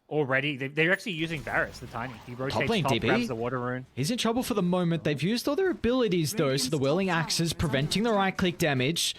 already. They're actually using Varus, the Tiny. He rotates lane top, DB. grabs the water rune. He's in trouble for the moment. They've used all their abilities though, so the whirling axes preventing the right click damage.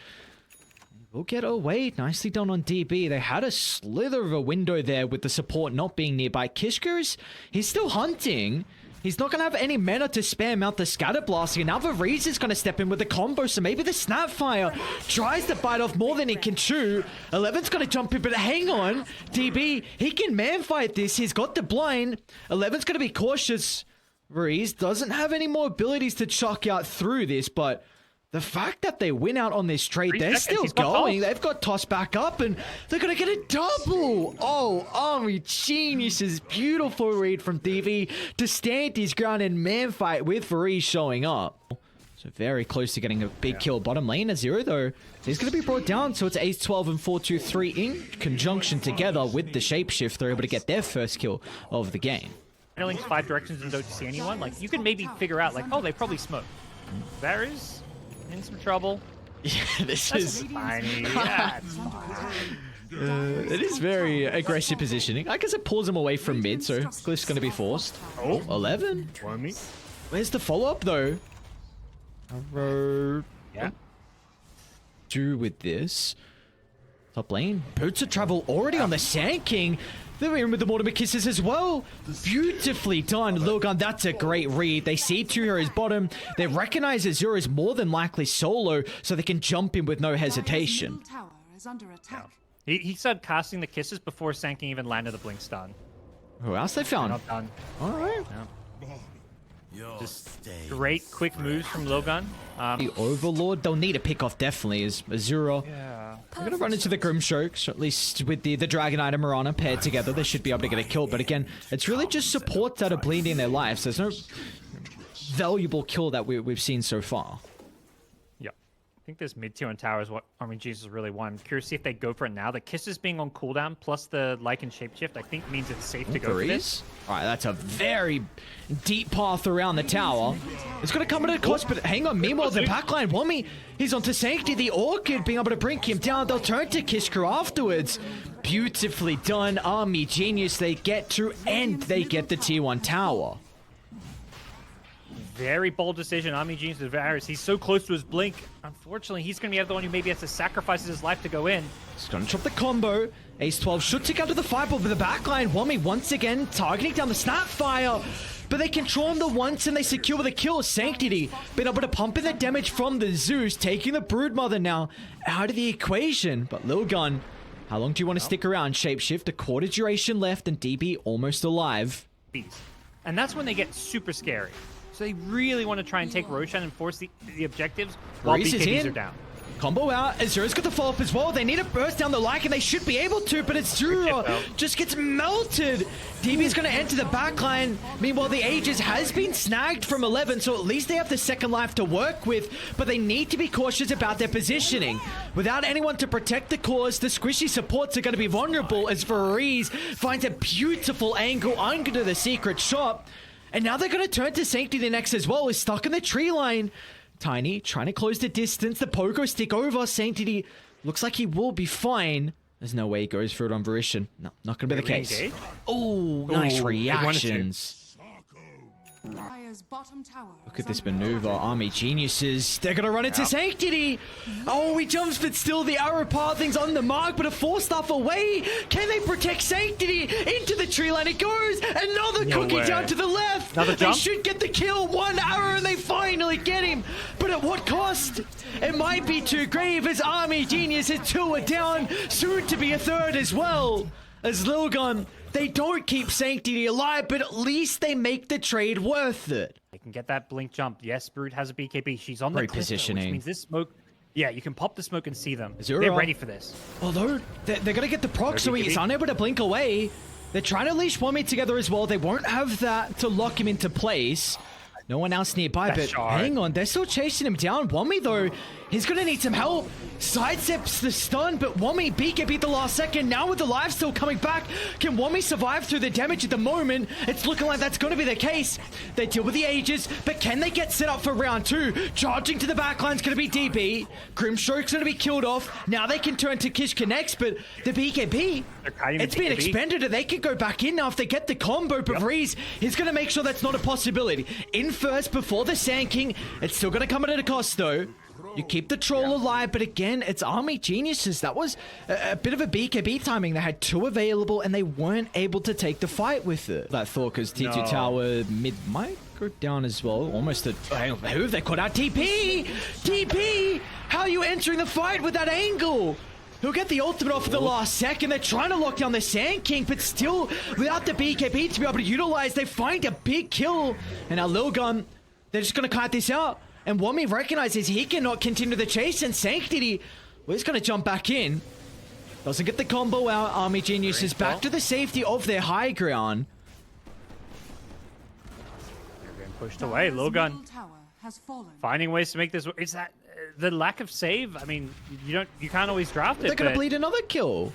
We'll get away. Nicely done on DB. They had a slither of a window there with the support not being nearby. Kishka's, he's still hunting. He's not going to have any mana to spam out the Scatter Blasting. And now Varize is going to step in with the combo. So maybe the Snapfire tries to bite off more than he can chew. 11's going to jump in, but hang on. DB, he can man fight this. He's got the blind. 11's going to be cautious. Varize doesn't have any more abilities to chuck out through this, but the fact that they win out on this trade, they're still going. They've got tossed back up, and they're going to get a double. Oh, Army Geniuses. Beautiful read from DV to stand his ground and man fight with Varize showing up. So very close to getting a big kill. Bottom lane at 0, though. He's going to be brought down, so it's Ace 12 and 4-2-3 in conjunction together with the Shapeshift. They're able to get their first kill of the game. Links 5 directions and don't see anyone. Like, you can maybe figure out, like, oh, they probably smoke. Varus in some trouble. Yeah, this is Tiny. Yeah, it's fine. It is very aggressive positioning. I guess it pulls him away from mid, so Glyph's going to be forced. Oh, 11. Where's the follow-up, though? Yeah. Do with this. Top lane. Boots of travel already on the Sand King. They're in with the Mortimer Kisses as well. Beautifully done, Lilgun. That's a great read. They see 2 heroes bottom. They recognize Azure is more than likely solo, so they can jump in with no hesitation. He started casting the Kisses before Sanking even landed the Blink stun. Who else they found? Not done. All right. Just great quick moves from Lilgun. The Overlord, they'll need a pick off definitely as Azura. Yeah. They're going to run into the Grimstroke, at least with the Dragonite and Mirana paired together. They should be able to get a kill, but again, it's really just supports that are bleeding their lives. There's no valuable kill that we've seen so far. Yeah. I think this mid-tier on tower is what Jesus really want. I'm curious to see if they go for it now. The Kisses being on cooldown plus the Lycan Shapeshift, I think means it's safe to go for this. All right, that's a very deep path around the tower. It's going to come at a cost, but hang on. Meanwhile, the backline, Wami, he's onto Sanctity. The Orchid being able to bring him down. They'll turn to Kishka afterwards. Beautifully done. Army Genius. They get to and they get the tier 1 tower. Very bold decision. Army Genius with Varus. He's so close to his blink. Unfortunately, he's going to be the one who maybe has to sacrifice his life to go in. He's going to chop the combo. Ace 12 should take out to the fireball with the backline. Wami once again targeting down the Snapfire. But they control him the once and they secure the kill. Sanctity been able to pump in the damage from the Zeus, taking the Broodmother now out of the equation. But Lilgun, how long do you want to stick around? Shapeshift, a quarter duration left, and DB almost alive. And that's when they get super scary. So they really want to try and take Roshan and force the objectives while BKBs are down. Combo out. Azura's got the follow-up as well. They need a burst down the Lycan. They should be able to, but Azura just gets melted. DB's going to enter the backline. Meanwhile, the Aegis has been snagged from 11, so at least they have the second life to work with, but they need to be cautious about their positioning. Without anyone to protect the cause, the squishy supports are going to be vulnerable as Varize finds a beautiful angle under the secret shop. And now they're going to turn to Sanctity next as well. Is stuck in the tree line. Tiny trying to close the distance. The pogo stick over. Sanctity looks like he will be fine. There's no way he goes for it on Verishion. No, not going to be the case. Oh, nice reactions. Look at this maneuver. Army Geniuses. They're going to run into Sanctity. Oh, he jumps, but still the arrow pathing's on the mark, but a 4-staff away. Can they protect Sanctity? Into the tree line it goes. Another cookie down to the left. They should get the kill. 1 arrow and they finally get him. But at what cost? It might be too grave as Army Geniuses 2 are down. Soon to be a 3rd as well. As Lilgun, they don't keep Sanctity alive, but at least they make the trade worth it. They can get that blink jump. Yes, Brute has a BKB. She's on the cliff, positioning. Which means this smoke... Yeah, you can pop the smoke and see them. Azura. They're ready for this. Although, they're going to get the proc, so he's unable to blink away. They're trying to leash Wami together as well. They won't have that to lock him into place. No one else nearby, That but shard. hang on, they're still chasing him down. Wami, though, he's going to need some help. Sidesteps the stun, but Wami beat the last second. Now with the life still coming back, can Wami survive through the damage at the moment? It's looking like that's going to be the case. They deal with the Aegis, but can they get set up for round 2? Charging to the backline's going to be DB. Grimstroke's going to be killed off. Now they can turn to Kish Connects, but the BKB, it's been expended and they can go back in now if they get the combo. Bo3 is going to make sure that's not a possibility. In first before the Sand King. It's still going to come at a cost, though. You keep the troll alive, but again, it's Army Geniuses. That was a bit of a BKB timing. They had 2 available, and they weren't able to take the fight with it. That thought, because T2 Tower mid might go down as well. Almost a... Who have they caught out? TP! TP! How are you entering the fight with that angle? He'll get the ultimate off at the last second. They're trying to lock down the Sand King, but still, without the BKB to be able to utilize, they find a big kill. And now Lilgun, they're just going to kite this out. And Wami recognizes he cannot continue the chase, and Sanctity, well, he's going to jump back in. Doesn't get the combo out. Army Genius is back to the safety of their high ground. They're getting pushed away. Lilgun finding ways to make this. Is that the lack of save? I mean, you can't always draft it. They're going to bleed another kill.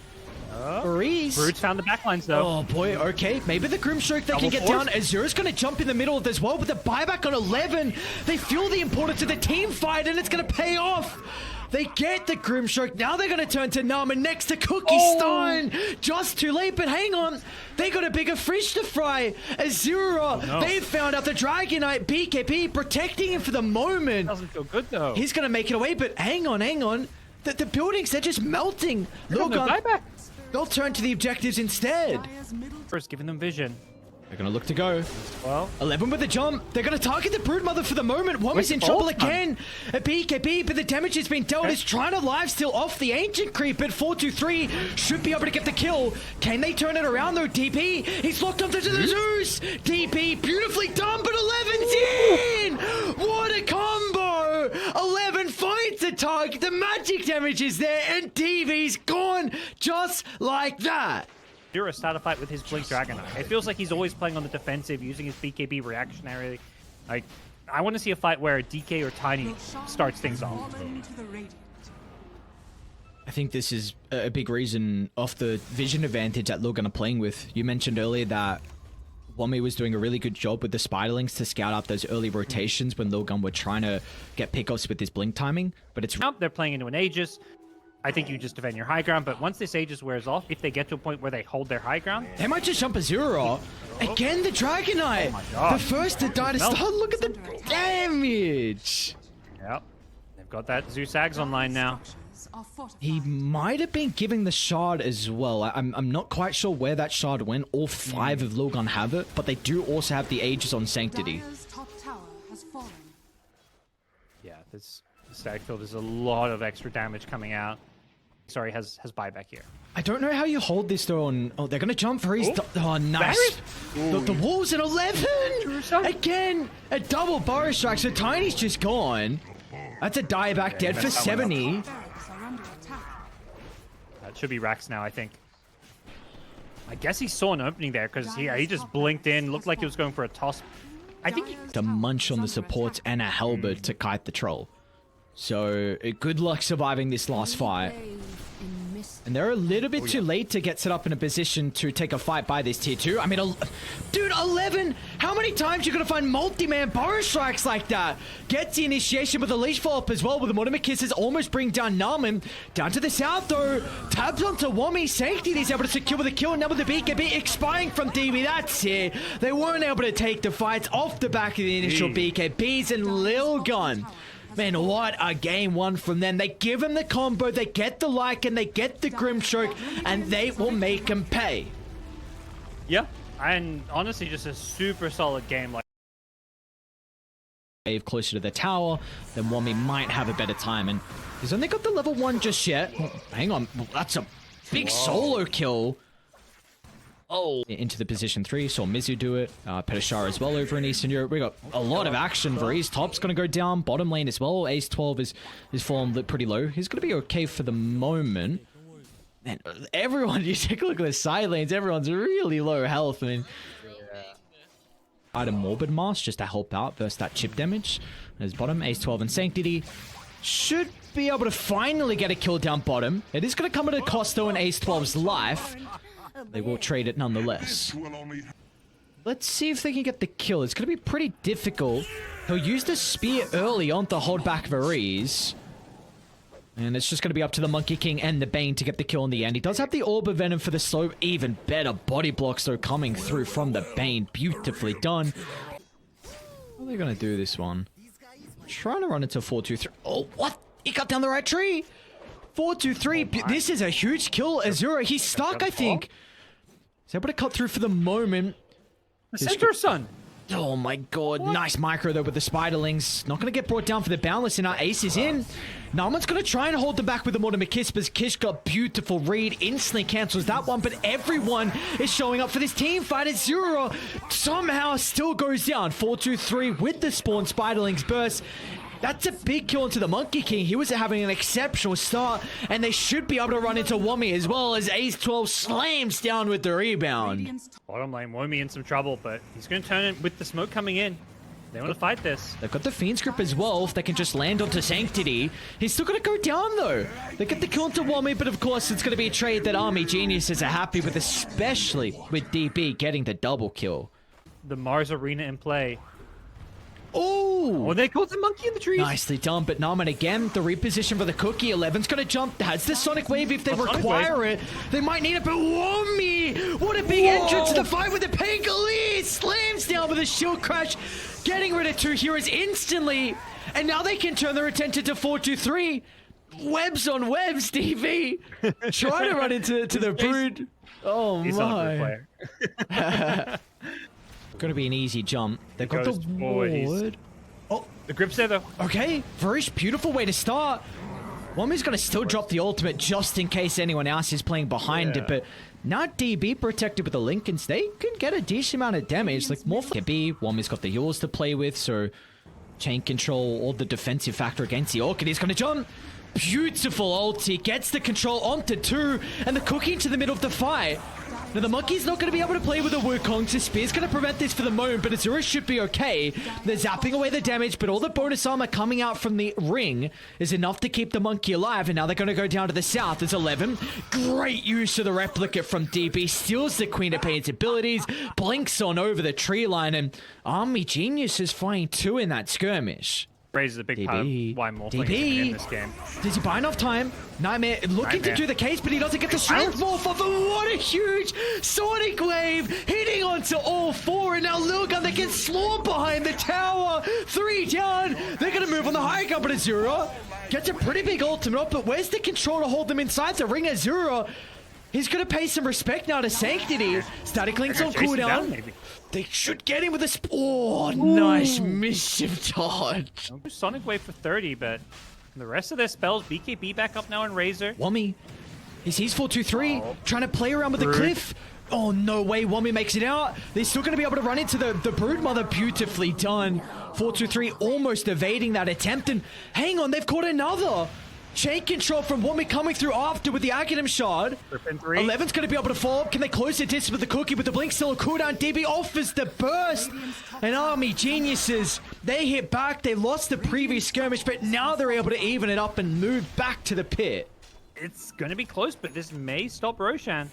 Brutes found the backlines though. Oh boy, okay. Maybe the Grimstroke they can get down. Azura's going to jump in the middle of this well with the buyback on 11. They feel the importance of the team fight and it's going to pay off. They get the Grimstroke. Now they're going to turn to Nama next to Cookie Stone. Just too late, but hang on. They got a bigger fish to fry. Azura, they've found out the Dragon Knight BKB protecting him for the moment. Doesn't feel good though. He's going to make it away, but hang on. The buildings, they're just melting. Lilgun, they'll turn to the objectives instead. First, giving them vision. They're going to look to go. Well, 11 with the jump. They're going to target the Broodmother for the moment. Wami's in trouble again. A BKB, but the damage has been dealt. Is trying to lifesteal off the Ancient Creep at 423. Should be able to get the kill. Can they turn it around though? DP, he's locked onto the Zeus. DP, beautifully done, but 11's in. What a combo. 11 finds the target. The magic damage is there, and DV's gone just like that. Dura start a fight with his Blink Dragon Knight. It feels like he's always playing on the defensive, using his BKB reactionary. Like, I want to see a fight where DK or Tiny starts things off. I think this is a big reason of the vision advantage that Lilgun are playing with. You mentioned earlier that Wami was doing a really good job with the Spiderlings to scout out those early rotations when Lilgun were trying to get pickoffs with his Blink timing. But it's... Now they're playing into an Aegis. I think you just defend your high ground, but once this Aegis wears off, if they get to a point where they hold their high ground... They might just jump Azura. Again, the Dragon Knight. Oh my God. The first to die to start. Look at the damage. Yep. They've got that Zeus Ags online now. He might have been giving the shard as well. I'm not quite sure where that shard went. All 5 of Lilgun have it, but they do also have the Aegis on Sanctity. Yeah, this static field is a lot of extra damage coming out. Sorry, has buyback here. I don't know how you hold this though on... Oh, they're going to jump for his... Oh, nice. The Wolves at 11! Again, a double Burrow Strike, so Tiny's just gone. That's a dieback dead for 70. That should be Rax now, I think. I guess he saw an opening there because he just blinked in, looked like he was going for a toss. I think to munch on the supports and a halberd to kite the troll. So, good luck surviving this last fight. And they're a little bit too late to get set up in a position to take a fight by this tier 2. I mean, dude, 11! How many times you gonna find multi-man Burrow Strikes like that? Gets the initiation with a leash follow-up as well, with the Mortimer Kisses almost bring down Narman. Down to the south, though. Tabs onto Wami. Safety is able to secure with a kill, and now with the BKB expiring from DB. That's it. They weren't able to take the fights off the back of the initial BKBs, and Lilgun. Man, what a game one from them. They give him the combo, they get the Lycan, they get the Grimstroke, and they will make him pay. Yeah, and honestly, just a super solid game. Like, closer to the tower, then Wami might have a better time. And he's only got the level 1 just yet. Oh, hang on, that's a big solo kill. Oh, into the position 3, saw Mizu do it. Petashar as well over in Eastern Europe. We got a lot of action. Varese top's going to go down. Bottom lane as well. Ace 12 is fallen pretty low. He's going to be okay for the moment. Man, everyone, you take a look at the side lanes. Everyone's really low health. I mean, Item Morbid Mask just to help out versus that chip damage. There's bottom, Ace 12 and Sanctity. Should be able to finally get a kill down bottom. It is going to come at a cost though in Ace 12's life. They will trade it nonetheless. Let's see if they can get the kill. It's going to be pretty difficult. He'll use the spear early on to hold back Varese. And it's just going to be up to the Monkey King and the Bane to get the kill in the end. He does have the Orb of Venom for the slow. Even better body blocks though coming through from the Bane. Beautifully done. How are they going to do this one? Trying to run into 4-2-3. Oh, what? He cut down the right tree. 4-2-3. This is a huge kill. Azura, he's stuck, I think. He's able to cut through for the moment. The center, son. Oh my god. What? Nice micro though with the Spiderlings. Not going to get brought down for the Boundless, and our Ace is in. Naman's going to try and hold them back with the Mortimer Kiss, but Kish got beautiful read. Instantly cancels that one, but everyone is showing up for this team fight. Azura somehow still goes down. 4-2-3 with the spawn Spiderlings burst. That's a big kill into the Monkey King. He was having an exceptional start, and they should be able to run into Wommy as well as Ace 12 slams down with the rebound. Bottom lane, Wommy in some trouble, but he's going to turn it with the smoke coming in. They want to fight this. They've got the Fiend's Grip as well, if they can just land onto Sanctity. He's still going to go down, though. They get the kill into Wommy, but of course, it's going to be a trade that Army Geniuses are happy with, especially with DB getting the double kill. The Mars Arena in play. Oh, they caught the monkey in the trees. Nicely done, but Naman again, the reposition for the cookie. 11's gonna jump, has the Sonic Wave if they require it. They might need it, but Wommy! What a big entrance to the fight with the Pangolier! Slams down with a shield crash, getting rid of 2 heroes instantly. And now they can turn their attention to 4-2-3. Webs on webs, DV. Try to run into the Brood. Oh He's my. Gonna be an easy jump. They've got the ward. Oh, the grip's there though. Okay, Varish, beautiful way to start. Wommy's gonna still drop the ultimate just in case anyone else is playing behind it, but now DB protected with the Lincolns, they can get a decent amount of damage. Like more for B. Wommy's got the heals to play with, so chain control or the defensive factor against the Orchid. He's gonna jump. Beautiful ulti, gets the control onto 2, and the cookie into the middle of the fight. Now, the Monkey's not going to be able to play with the Wukong, so Spear's going to prevent this for the moment, but Azura should be okay. They're zapping away the damage, but all the bonus armor coming out from the ring is enough to keep the Monkey alive, and now they're going to go down to the south. There's 11. Great use of the replicate from DB, steals the Queen of Pain's abilities, blinks on over the tree line, and Army Genius is flying 2 in that skirmish. Raises a big part of why Morphling is in this game. Does he buy enough time? Nightmare looking to do the case, but he doesn't get the strength morph off. What a huge Sonic Wave hitting onto all 4, and now Lilgun, they get slaughtered behind the tower. 3 down. They're going to move on the high ground, but Azura gets a pretty big ultimate up, but where's the control to hold them inside the ring? Azura, he's going to pay some respect now to Sanctity. Static Link's on cooldown. They should get him with a oh, nice mischief dodge. Sonic Wave for 30, but the rest of their spells, BKB back up now in Razor. Wommy, he sees 4-2-3, trying to play around with the cliff. Oh, no way, Wommy makes it out. They're still going to be able to run into the Broodmother. Beautifully done. 4-2-3 almost evading that attempt, and hang on, they've caught another. Chain control from Wommy coming through after with the Aghanim shard. 11's going to be able to follow up. Can they close the distance with the cookie? With the blink still a cooldown. DB offers the burst. And Army Geniuses, they hit back. They lost the previous skirmish, but now they're able to even it up and move back to the pit. It's going to be close, but this may stop Roshan.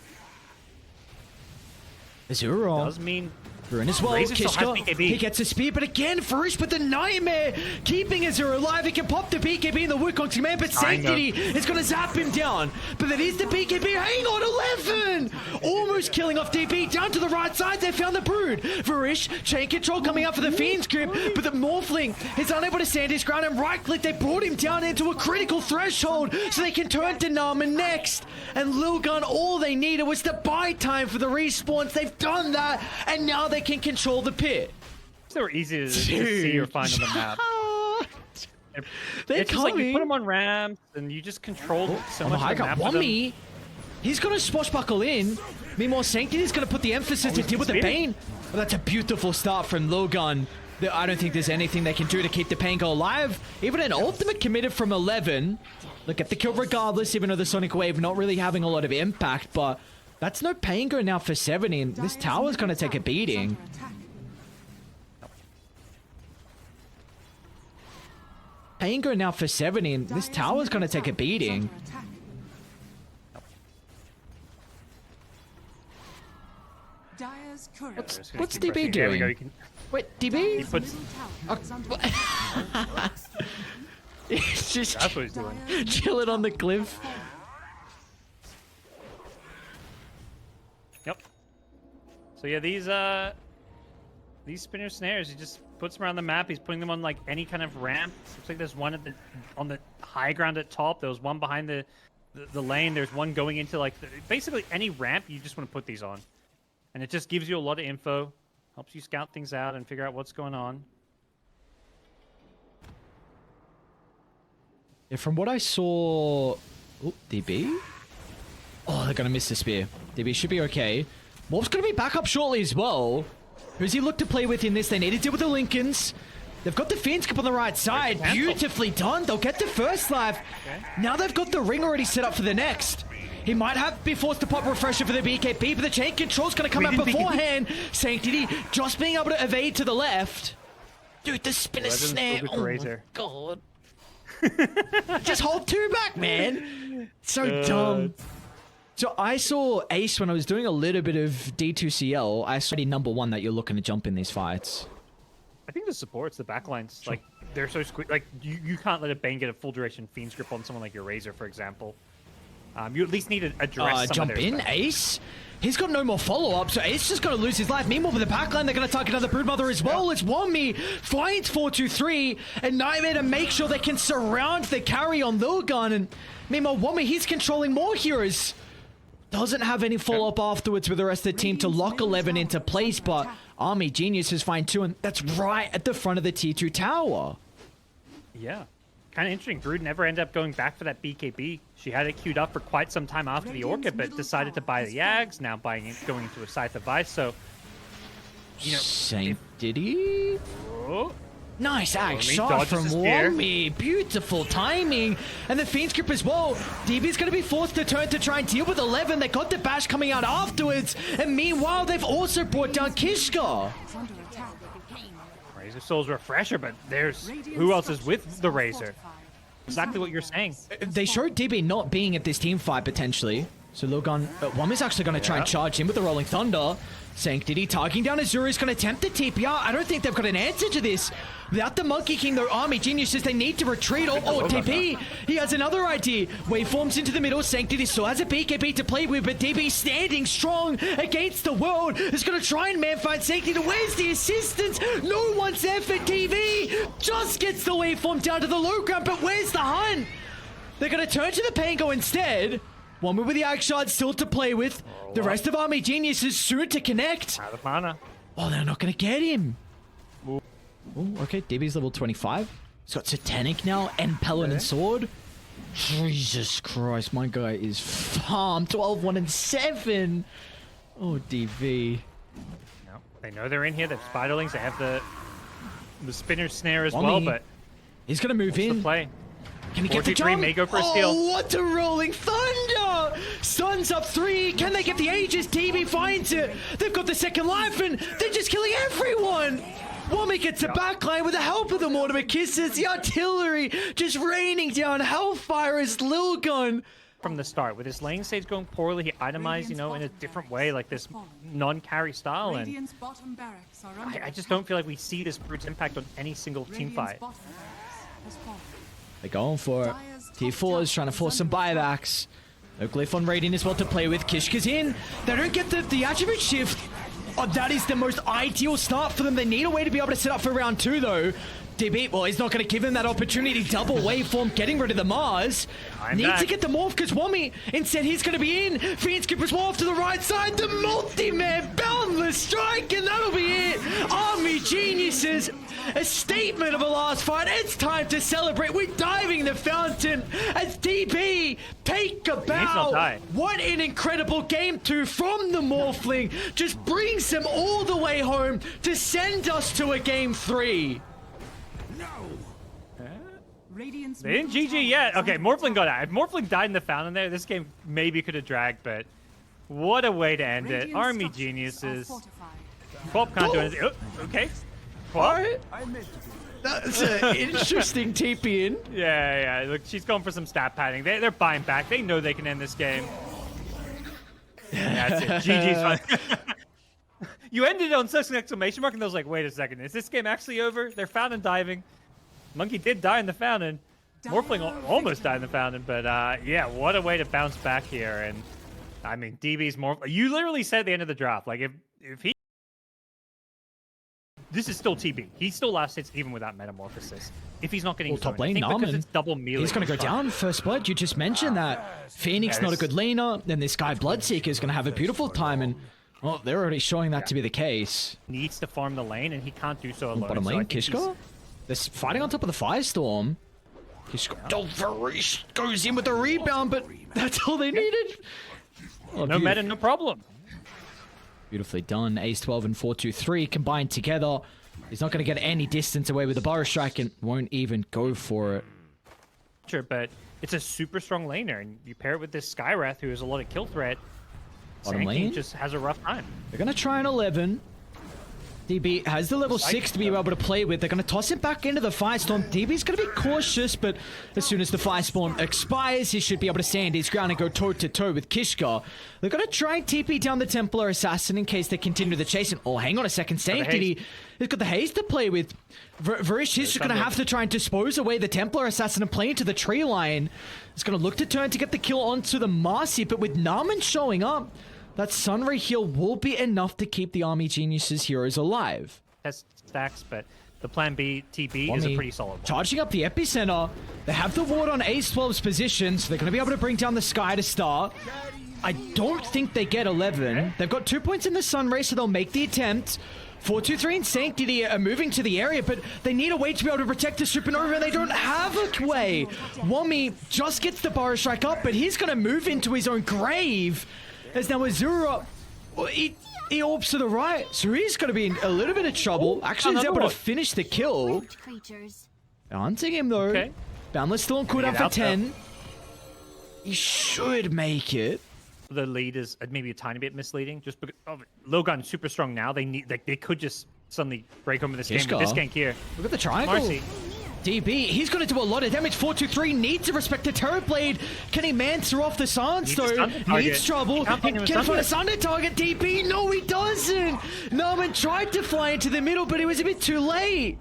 Azura does mean Ruin as well. Kishka, he gets a speed, but again, Farish with the Nightmare, keeping Azura alive. He can pop the BKB in the Wukong's command, but Sanctity is going to zap him down. But that is the BKB. Hang on, 11! Almost killing off DB. Down to the right side, they found the Brood. Farish, chain control coming out for the Fiend's grip, but the Morphling is unable to stand his ground, and right click, they brought him down into a critical threshold so they can turn to Naman next. And Lilgun, all they needed was the buy time for the respawns. They've done that, and now they can control the pit. They were easy to see or find on the map. It's just like you put them on ramps and you just control so much of the map. Wommy, he's going to swashbuckle in. Meanwhile, Sanctity's going to put the emphasis to deal with the Bane. Oh, that's a beautiful start from Lilgun. I don't think there's anything they can do to keep the Pain go alive. Even an ultimate committed from 11. Look at the kill regardless, even though the Sonic Wave not really having a lot of impact, but that's no Pain go now for 70, and this tower's going to take a beating. Pango now for 70, and this tower's gonna take a beating. What's DB doing? There we go. Wait, DB? He puts... He's just That's what he's doing. chilling on the cliff. Yep. So yeah, these spinner snares, he just puts them around the map. He's putting them on like any kind of ramp. Looks like there's one on the high ground at top. There was one behind the lane. There's one going into like basically any ramp. You just want to put these on, and it just gives you a lot of info, helps you scout things out and figure out what's going on. Yeah, from what I saw... Oh, DB? Oh, they're going to miss the spear. DB should be okay. Morph's going to be back up shortly as well. Who's he look to play with in this? They need to deal with the Lincolns. They've got the Fiend Skip on the right side. Beautifully done. They'll get the first life. Okay. Now they've got the ring already set up for the next. He might have be forced to pop refresher for the BKB, but the chain control's going to come out beforehand. Sanctity just being able to evade to the left. Dude, the spinner snare. Oh my god. Just hold 2 back, man. So dumb. So I saw Ace when I was doing a little bit of D2CL. I saw the #1 that you're looking to jump in these fights. I think the supports, the backlines, like they're so squeak. Like you can't let a Bane get a full duration Fiend's Grip on someone like your Razor, for example. You at least need to address some jump of their in, Ace. He's got no more follow-up, so Ace just going to lose his life. Meanwhile, with the backline, they're going to target another Broodmother as well. It's Wommi finds 4-2-3, and Nightmare to make sure they can surround the carry on Lilgun. And meanwhile, Wommi, he's controlling more heroes. Doesn't have any follow-up afterwards with the rest of the team to lock 11 into place, but Army Geniuses find 2, and that's right at the front of the T2 tower. Yeah. Kind of interesting. Brood never ended up going back for that BKB. She had it queued up for quite some time after the Orca, but decided to buy the Yags, now going into a Scythe of Vice, so... You know... Sanctity? Oh. Nice axe shot from Wommi. Beautiful timing. And the Fiend's Grip as well. DB's going to be forced to turn to try and deal with 11. They got the bash coming out afterwards. And meanwhile, they've also brought down Kishka. Razor Soul's refresher, but there's... Who else is with the Razor? Exactly what you're saying. They showed DB not being at this team fight, potentially. So Lilgun... Wommi's actually going to try and charge in with the Rolling Thunder. Sanctity targeting down Azura is going to attempt the TPR. I don't think they've got an answer to this. Without the Monkey King, though, Army Geniuses, they need to retreat. Oh, TP. He has another idea. Waveforms into the middle. Sanctity still has a BKB to play with, but DB standing strong against the world is going to try and man-fight Sanctity. Where's the assistance? No one's there for TV. Just gets the waveform down to the low ground, but where's the hunt? They're going to turn to the Pango instead. One with the Axe Shard still to play with. The rest of Army Genius is soon to connect. Out of mana. Oh, they're not going to get him. Oh, okay. DB's level 25. He's got Satanic now and Pelin and Sword. Jesus Christ, my guy is farmed. 12, 1, and 7. Oh, DB. No, they know they're in here. They have Spiderlings. They have the Spinner Snare as well, but... He's going to move in. Play. Can he get the jump? May go for a steal. Oh, what a Rolling Thunder! Sun's up 3. Can they get the Aegis? TV finds it. They've got the second life, and they're just killing everyone. Wommi gets a backline with the help of the Mortimer Kisses. The artillery just raining down hellfire as Lilgun. From the start, with his lane stage going poorly, he itemized, in a different way, like this non-carry style, and I just don't feel like we see this Brood's impact on any single team fight. They're going for it. T4 is trying to force some buybacks. No Glyph on Radiant as well to play with. Kishka's in. They don't get the attribute shift. Oh, that is the most ideal start for them. They need a way to be able to set up for round 2, though. DB, well, he's not going to give him that opportunity. Double waveform, getting rid of the Mars. Needs to get the morph because Wommi, instead he's going to be in. Fiend Skip as well off to the right side. The multi-man boundless strike, and that'll be it. Army Geniuses, a statement of a last fight. It's time to celebrate. We're diving the fountain as DB take a bow. What an incredible game 2 from the Morphling. Just brings them all the way home to send us to a game 3. They didn't GG yet. Okay, Morphling got out. If Morphling died in the fountain there, this game maybe could have dragged, but what a way to end it. Army Geniuses. Pop can't do anything. Oh, okay. What? That's an interesting TP in. Yeah. Look, she's going for some stat padding. They're buying back. They know they can end this game. That's it. GG's fine. You ended on such an exclamation mark, and I was like, wait a second. Is this game actually over? They're fountain diving. Monkey did die in the fountain. Morphling almost died in the fountain, but yeah, what a way to bounce back here. And I mean, DB's more. You literally said at the end of the draft, like if he. This is still TB. He still last hits even without metamorphosis. If he's not getting top lane, because it's double melee. He's going to go down first blood. You just mentioned that. Phoenix not a good laner. Then this guy Bloodseeker is going to have a beautiful time, and well, they're already showing that to be the case. Needs to farm the lane, and he can't do so alone. Bottom lane, Kishka. They're fighting on top of the Firestorm. Kishka goes in with the rebound, but that's all they needed. Oh, no meta, no problem. Beautifully done. Ace 12 and 4-2-3 combined together. He's not going to get any distance away with the Burrow Strike and won't even go for it. Sure, but it's a super strong laner, and you pair it with this Skywrath, who has a lot of kill threat. Bottom lane just has a rough time. They're going to try an 11. DB has the level 6 to be able to play with. They're going to toss him back into the Firestorm. DB's going to be cautious, but as soon as the Firestorm expires, he should be able to stand his ground and go toe-to-toe with Kishka. They're going to try and TP down the Templar Assassin in case they continue the chase. And, oh, hang on a second. Sanctity has got the haze to play with. Varish is just going to have to try and dispose away the Templar Assassin and play into the tree line. He's going to look to turn to get the kill onto the Marcy, but with Narman showing up, that Sunray heal will be enough to keep the Army Geniuses heroes alive. Test stacks, but the plan B, TB, is a pretty solid one. Charging up the epicenter. They have the ward on Ace 12's position, so they're going to be able to bring down the Sky to start. I don't think they get 11. Okay. They've got 2 points in the Sunray, so they'll make the attempt. 4-2-3 and Sanctity are moving to the area, but they need a way to be able to protect the Supernova, and they don't have a way. Wami just gets the Burrow Strike up, but he's going to move into his own grave. As now Azura, well, he orbs to the right, so he's going to be in a little bit of trouble. Actually, he's able to finish the kill. They're hunting him, though. Okay. Boundless still on cooldown for 10. He should make it. The lead is maybe a tiny bit misleading. Just because Lilgun super strong now. They could just suddenly break home with this game. With this gank here. Look at the triangle. Marcy. DB, he's going to do a lot of damage. 4-2-3 needs to respect the Terror Blade. Can he Mancer off the Sandstone? Needs trouble. He can't find a Sunder target. DB, no he doesn't. Narman tried to fly into the middle, but it was a bit too late.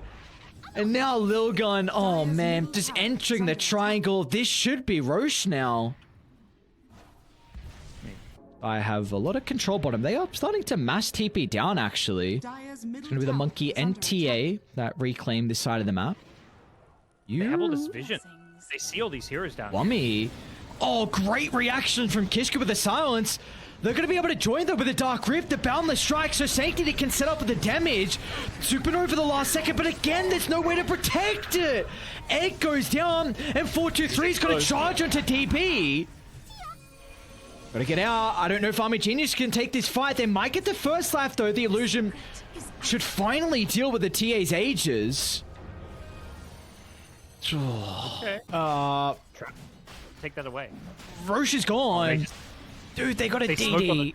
And now Lilgun, oh man, just entering the triangle. This should be Roche now. I have a lot of control bottom. They are starting to mass TP down, actually. It's going to be the Monkey and TA that reclaim this side of the map. They have all this vision. They see all these heroes down here. Oh, great reaction from Kishka with the silence. They're going to be able to join them with a Dark Rift, the Boundless Strike, so Sanctity can set up with the damage. Supernova the last second, but again, there's no way to protect it. Egg goes down, and 4-2-3 is going to charge onto DB. Got to get out. I don't know if Army Genius can take this fight. They might get the first life, though. The Illusion should finally deal with the TA's Aegis. Okay. Take that away. Roche is gone. Dude, they got a DD.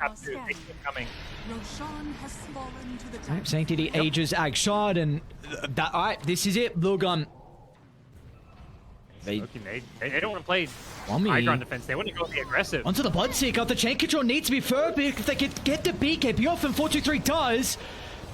Sanctity, Aegis, Ag Shard, and that. Alright, this is it. Lilgun. They don't want to play high ground defense. They want to go be aggressive. Onto the Bloodseeker. The chain control needs to be firm if they can get the BKB off, and 4-2-3 does.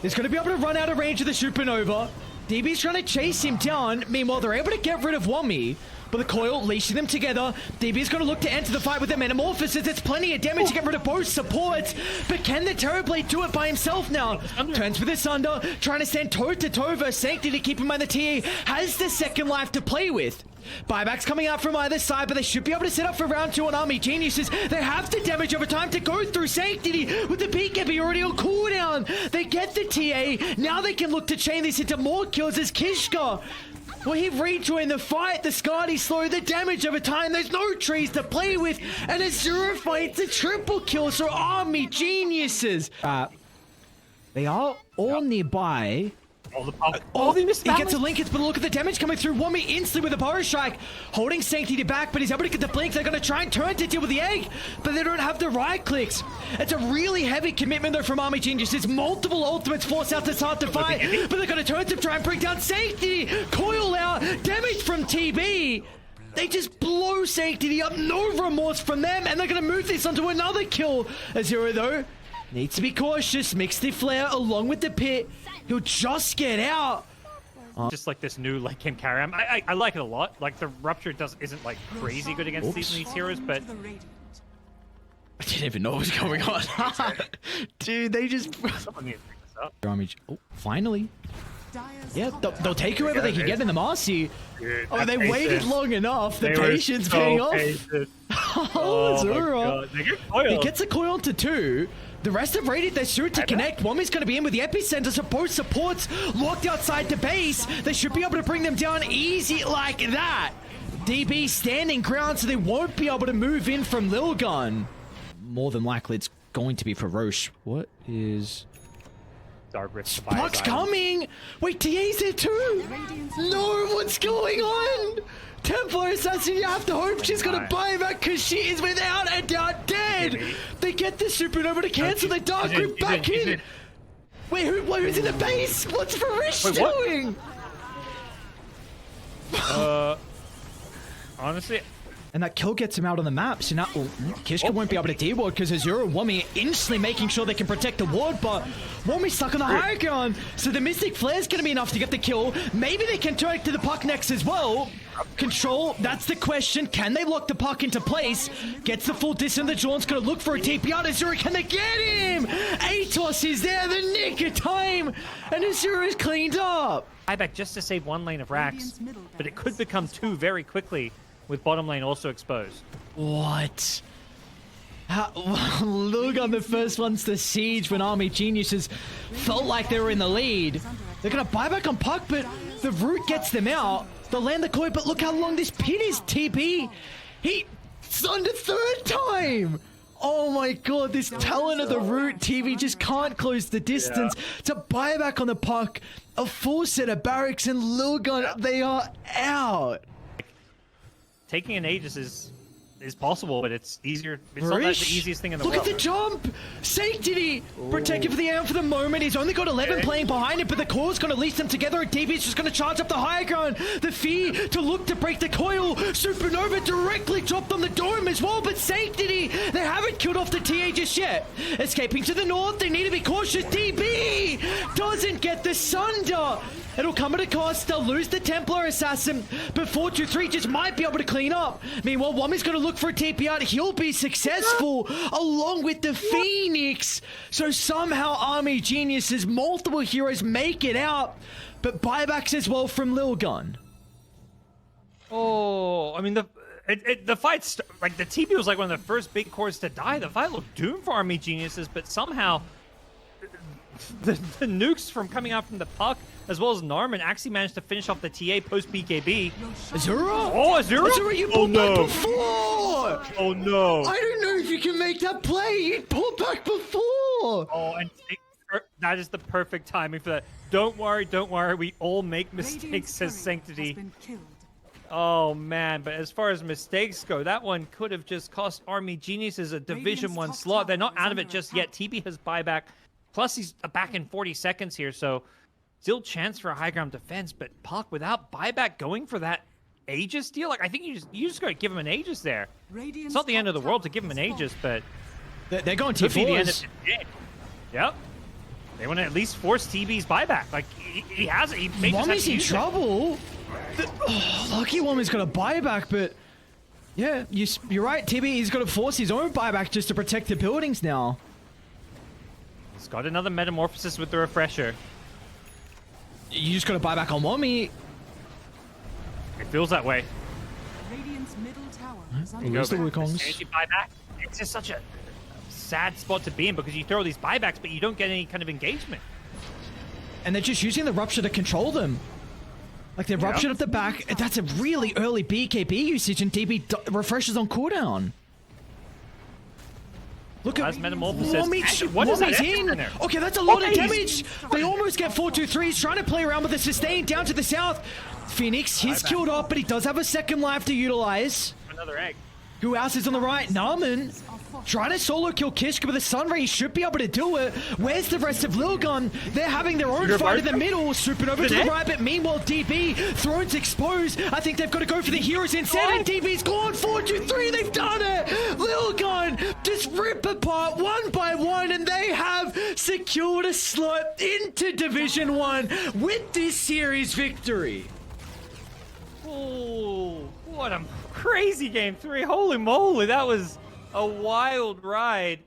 It's going to be able to run out of range of the Supernova. DB's trying to chase him down. Meanwhile, they're able to get rid of Wami. But the coil leashing them together. DB's going to look to enter the fight with the Metamorphosis. It's plenty of damage to get rid of both supports. But can the Terrorblade do it by himself now? Turns for the Sunder. Trying to stand toe-to-toe versus Sanctity. Keep in mind the TA has the second life to play with. Buybacks coming out from either side, but they should be able to set up for round 2 on Army Geniuses. They have the damage over time to go through Sanctity with the BKB already on cooldown. They get the TA. Now they can look to chain this into more kills as Kishka. Well, he rejoined the fight. The Skadi slow the damage over time. There's no trees to play with. And Azura fights a triple kill. So Army Geniuses. They are all nearby. Oh, the pump. Oh, they missed he that gets a one. Linkage, but look at the damage coming through. Wommy instantly with a Power Strike, holding Sanctity back, but he's able to get the blink. They're going to try and turn to deal with the egg, but they don't have the right clicks. It's a really heavy commitment though from Army Genius. There's multiple ultimates forced out to start the fight, but they're going to turn to try and bring down Sanctity. Coil out, damage from TB. They just blow Sanctity up, no remorse from them, and they're going to move this onto another kill. Azura though needs to be cautious, mix the flare along with the pit. He'll just get out. Just like this new late game carry. I like it a lot. Like the Rupture isn't like crazy good against these heroes, but I didn't even know what was going on. Dude, they just... someone needs to pick this up. Oh, finally. Yeah, they'll take whoever they can get in the Marcy. Dude, Oh, they waited long enough. The They were patience so paying off. patient. Oh, Oh my Azura. God. They get coiled. He gets a coil onto 2. The rest have raided their suit to connect. Wommy's going to be in with the epicenter, so both supports locked outside the base. They should be able to bring them down easy like that. DB standing ground, so they won't be able to move in from Lilgun. More than likely, it's going to be for Roche. What is... Dark Rift Puck's coming! Wait, TA's there too? No, what's going on? Templar Assassin, you have to hope she's gonna buy back because she is without a doubt dead! They get the supernova to cancel the Dark Rift back in! Wait, who's in the base? What's Farish doing? Honestly, And that kill gets him out on the map, so now Kishka won't be able to D-ward because Azura and Wommy instantly making sure they can protect the ward, but Wommy's stuck on the high ground, so the Mystic Flare's going to be enough to get the kill. Maybe they can turn it to the puck next as well. Control, that's the question. Can they lock the puck into place? Gets the full distance. The Jaunt's going to look for a TP out. Azura, can they get him? Atos is there, the nick of time, and Azura is cleaned up. buyback just to save one lane of racks, but it could become 2 very quickly with bottom lane also exposed. What? Look on the first ones to siege when Army Geniuses felt like they were in the lead. They're going to buy back on puck, but the root gets them out. They'll land the koi, but look how long this pit is, TP. It's on the 3rd time. Oh my god, this talent of the root TV just can't close the distance to buy back on the puck. A full set of barracks and Lilgun, they are out. Taking an Aegis is possible, but it's easier. It's not like the easiest thing in the world. Look at the jump! Sanctity! Protected for the aim for the moment. He's only got 11 playing behind him, but the core's going to leash them together, and DB's just going to charge up the high ground. The Fee to look to break the coil. Supernova directly dropped on the dome as well, but Sanctity, they haven't killed off the TA just yet. Escaping to the north, they need to be cautious. DB doesn't get the Sunder. It'll come at a cost. They'll lose the Templar Assassin, but 4-2-3 just might be able to clean up. Meanwhile, Wommy's going to look for a TP out. He'll be successful along with the Phoenix. So somehow Army Geniuses, multiple heroes make it out, but buybacks as well from Lilgun. Oh, I mean, the fight's like the TP was like one of the first big cores to die. The fight looked doomed for Army Geniuses, but somehow the nukes from coming out from the puck, as well as Narman, actually managed to finish off the TA post BKB. Azura? Oh, Azura! Azura, you pulled back before! Oh no! I don't know if you can make that play. You pulled back before. Oh, and that is the perfect timing for that. Don't worry, we all make mistakes, says Sanctity. Oh man, but as far as mistakes go, that one could have just cost Army Geniuses a Division 1 slot. They're not out of it just yet. TB has buyback. Plus, he's back in 40 seconds here, so still chance for a high ground defense. But Puck, without buyback going for that Aegis deal, like I think you just got to give him an Aegis there. It's not the end of the world to give him an Aegis, but they're going could be the end of T4s. the game. Yep. They want to at least force TB's buyback. Like he has it. He may just have Wommy's to in use it. trouble. Lucky Wommy's got a buyback, but yeah, you're right. TB, he's got to force his own buyback just to protect the buildings now. He's got another metamorphosis with the refresher. You just got to buy back on Wommy. It feels that way. Radiant's middle tower is Huh? under Lose the Go, Wukongs. as soon as you buy back, it's just such a sad spot to be in because you throw these buybacks, but you don't get any kind of engagement. And they're just using the Rupture to control them. Like they're ruptured at the back. That's a really early BKB usage, and DB refreshes on cooldown. Look at As Metamorphosis. Wommy's, What is that Wommy's extra in. in there? Okay, that's a lot of Wommy's- damage. They almost get 4-2-3. He's trying to play around with the sustain down to the south. Phoenix, he's killed off, but he does have a second life to utilize. Another egg. Who else is on the right? Narman trying to solo kill Kishka with a Sunray. He should be able to do it. Where's the rest of Lilgun? They're having their own fight in the middle. Swooping over to the right, but meanwhile, DB, thrones exposed. I think they've got to go for the heroes instead, and DB's gone. 4-2-3, they've done it! Lilgun just rip apart one by one, and they have secured a slot into Division 1 with this series victory. Oh, what a crazy game 3. Holy moly, that was a wild ride.